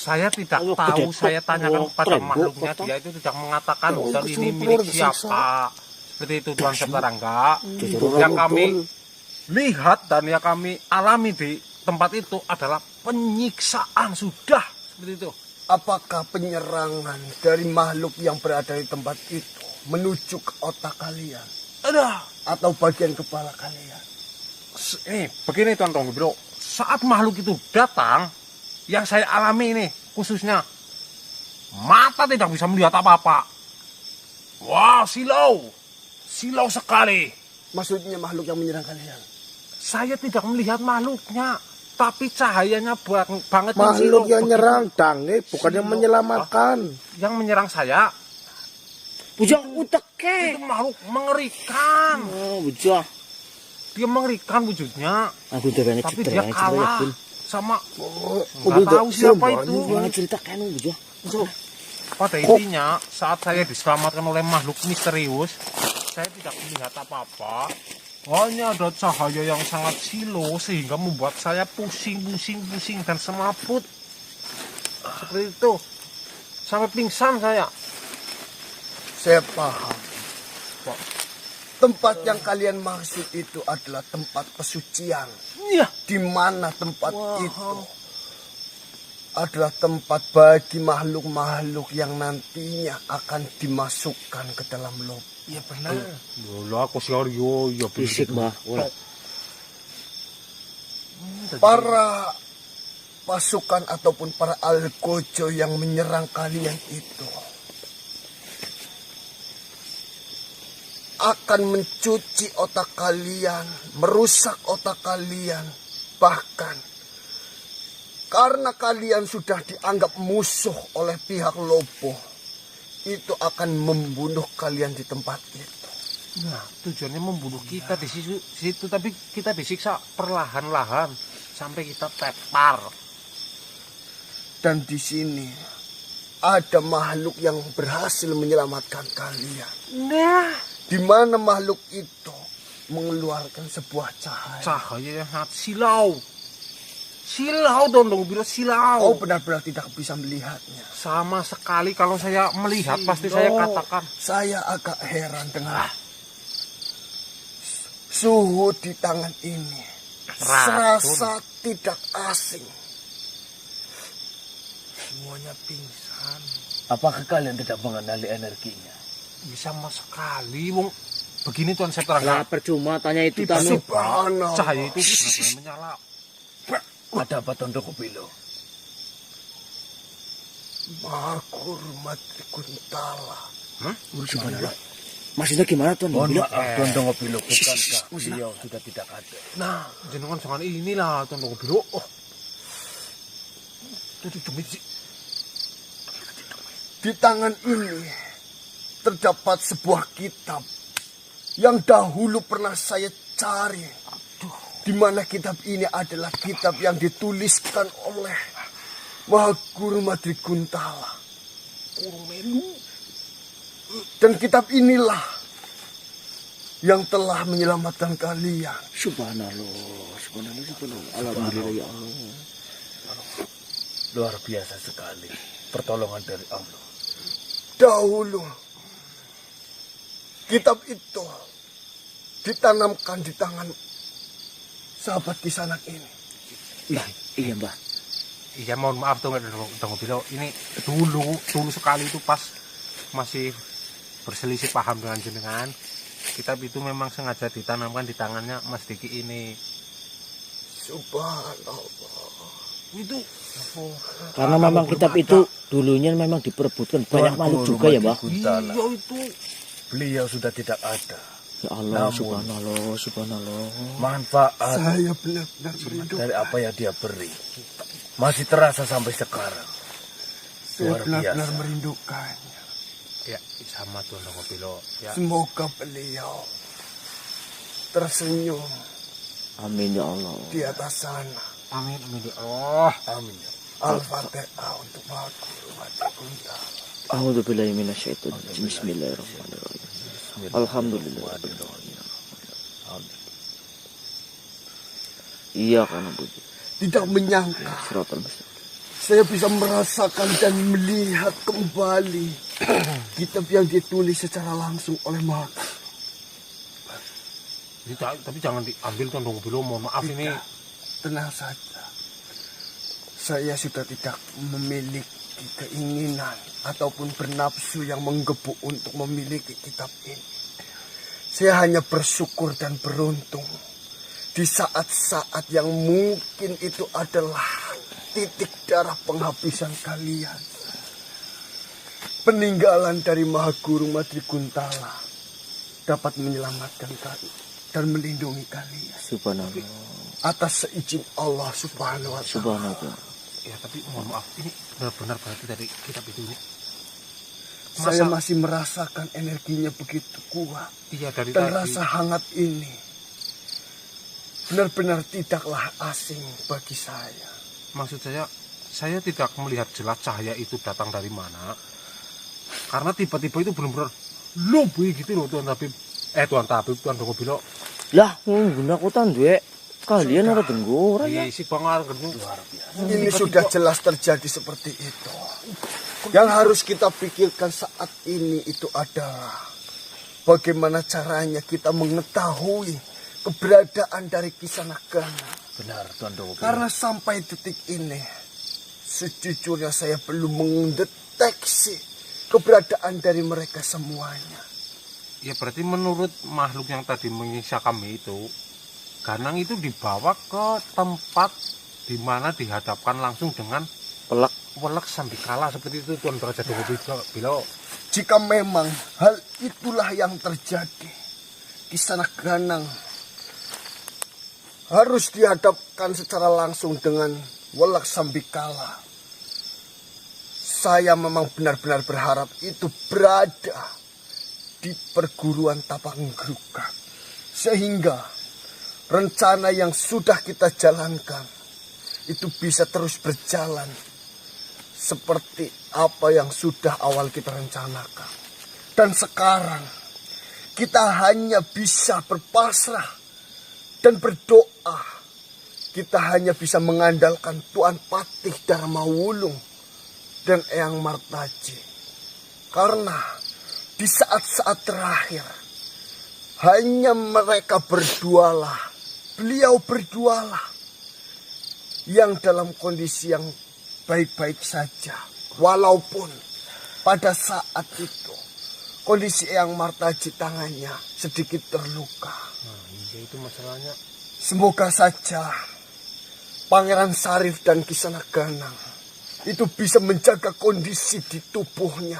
Saya tidak tahu, saya tanyakan kepada makhluknya, dia itu tidak mengatakan hutan ini milik siapa. Seperti itu Tuan Setarangga. Yang kami lihat dan yang kami alami di tempat itu adalah penyiksaan, sudah seperti itu. Apakah penyerangan dari makhluk yang berada di tempat itu menuju ke otak kalian? Ada. Atau bagian kepala kalian? Begini Tuan Tonggobilo, saat makhluk itu datang, yang saya alami ini khususnya mata tidak bisa melihat apa-apa. Wah, silau sekali. Maksudnya makhluk yang menyerang kalian? Saya tidak melihat makhluknya, tapi cahayanya banget. Makhluk yang nyerang Dange, bukan yang menyelamatkan. Yang menyerang saya, Bujang uteke. itu makhluk mengerikan. Oh, bujang. Dia mengerikan wujudnya, Aku udah tapi dia kalah sama nggak udah tahu siapa itu. Gimana ceritakan bujang? Pada intinya, saat saya diselamatkan oleh makhluk misterius, saya tidak melihat apa-apa. Hanya ada cahaya yang sangat silau sehingga membuat saya pusing dan semaput. Seperti itu. Sampai pingsan saya. Saya paham. Tempat yang kalian maksud itu adalah tempat pesucian. Iya. Di mana tempat itu adalah tempat bagi makhluk-makhluk yang nantinya akan dimasukkan ke dalam lubang. Iya benar. Loh, aku Aryo, ya Fisik, Mbah. Para pasukan ataupun para algojo yang menyerang kalian itu akan mencuci otak kalian, merusak otak kalian, bahkan karena kalian sudah dianggap musuh oleh pihak Lobo, itu akan membunuh kalian di tempat itu. Nah, tujuannya membunuh kita di situ, tapi kita disiksa perlahan-lahan sampai kita tepar. Dan di sini ada makhluk yang berhasil menyelamatkan kalian. Nah, Di mana makhluk itu mengeluarkan sebuah cahaya. cahaya yang sangat silau. Silau dong, bilang silau. Oh, benar-benar tidak bisa melihatnya. Sama sekali kalau saya melihat pasti saya katakan. Saya agak heran dengan suhu di tangan ini. Serasa tidak asing. Semuanya pingsan. Apakah kalian tidak mengenali energinya? Ya, sama sekali, wong. Begini Tuan Setarangga. Lah percuma tanya itu tanu. Subhanallah. Cahaya itu benar-benar menyala. Ada apa Tondoko Bilo? Mahkurmat Kuntala. Subhanallah. Maksudnya gimana Tuan? Mohon Bilo? maaf, Tuan Dongobilo, bukankah beliau sudah tidak ada? Nah, jenengan jangan inilah Tuan Tonggobilo. Oh. Itu demi sih. Di tangan ini terdapat sebuah kitab yang dahulu pernah saya cari. Di mana kitab ini adalah kitab yang dituliskan oleh Mahaguru Madri Kuntala. Dan kitab inilah yang telah menyelamatkan kalian. Subhanallah. Alhamdulillah ya Allah. Luar biasa sekali pertolongan dari Allah. Dahulu kitab itu ditanamkan di tangan sahabat Kisanak ini. Iya Mbah. Iya, mohon maaf Tuan Tonggobilo. Ini dulu sekali itu pas masih berselisih paham dengan jenengan. Kitab itu memang sengaja ditanamkan di tangannya Mas Diki ini. Subhanallah. Itu Karena memang kitab itu dulunya memang diperebutkan banyak makhluk juga ya Mbah. iya itu. Beliau sudah tidak ada. Ya Allah, Namun, subhanallah. Manfaat saya benar-benar dari apa yang dia beri masih terasa sampai sekarang. Saya benar-benar merindukannya. Ya, sama Tuan Tonggobilo. Ya. Semoga beliau tersenyum Amin ya Allah. di atas sana. Amin ya Allah. Amin. Al-Fatihah untuk Mahaguru Madri Kuntala. A'udzubillahi minasyaitonir rajim. Bismillahirrahmanirrahim. Alhamdulillahirabbil alamin. Iya kan Bu. Tidak menyangka Siratal mustaqim. saya bisa merasakan dan melihat kembali kitab yang ditulis secara langsung oleh Maha. Tapi jangan diambil Tondong Bilo, mohon maaf ini. Tenang saja. Saya sudah tidak memiliki keinginan ataupun bernafsu yang menggebu untuk memiliki kitab ini. Saya hanya bersyukur dan beruntung di saat-saat yang mungkin itu adalah titik darah penghabisan kalian. Peninggalan dari Maha Guru Madriguntala dapat menyelamatkan kalian dan melindungi kalian. Subhanallah. Atas seizin Allah Subhanahu wa ta'ala. Subhanallah. Ya tapi mohon maaf, ini benar-benar berarti dari kitab itu ini. Saya masih merasakan energinya begitu kuat. Iya, dari dan tadi. rasa hangat ini benar-benar tidaklah asing bagi saya. Maksud saya tidak melihat jelas cahaya itu datang dari mana. Karena tiba-tiba itu benar-benar lebih gitu loh Tuan Tabib. Tuan Tabib, Tuan Dongo Bilo. Lah, nggunakan duwe kalian ora denggo ora ya? Iya, si Bangar Ini sudah jelas terjadi seperti itu. Yang harus kita pikirkan saat ini itu adalah bagaimana caranya kita mengetahui keberadaan dari Kisanagana. Benar, Tuan Dongo. Karena sampai detik ini, sejujurnya saya belum mendeteksi keberadaan dari mereka semuanya. Ya berarti menurut makhluk yang tadi menyiksa kami itu, Ganang itu dibawa ke tempat di mana dihadapkan langsung dengan Welek Sambikala seperti itu Tuan Raja Dongo Bilo. Jika memang hal itulah yang terjadi, Kisanagana harus dihadapkan secara langsung dengan Welek Sambikala. Saya memang benar-benar berharap itu berada di perguruan Tapak Ngrukak, sehingga rencana yang sudah kita jalankan itu bisa terus berjalan seperti apa yang sudah awal kita rencanakan. Dan sekarang kita hanya bisa berpasrah dan berdoa. Kita hanya bisa mengandalkan Tuan Patih Dharmawulung dan Eyang Martaji. Karena di saat-saat terakhir hanya mereka berdualah, beliau berdualah yang dalam kondisi yang baik-baik saja. Walaupun pada saat itu kondisi Eyang Martaji tangannya sedikit terluka. Nah, iya itu masalahnya. Semoga saja Pangeran Sarif dan Kisanagana itu bisa menjaga kondisi di tubuhnya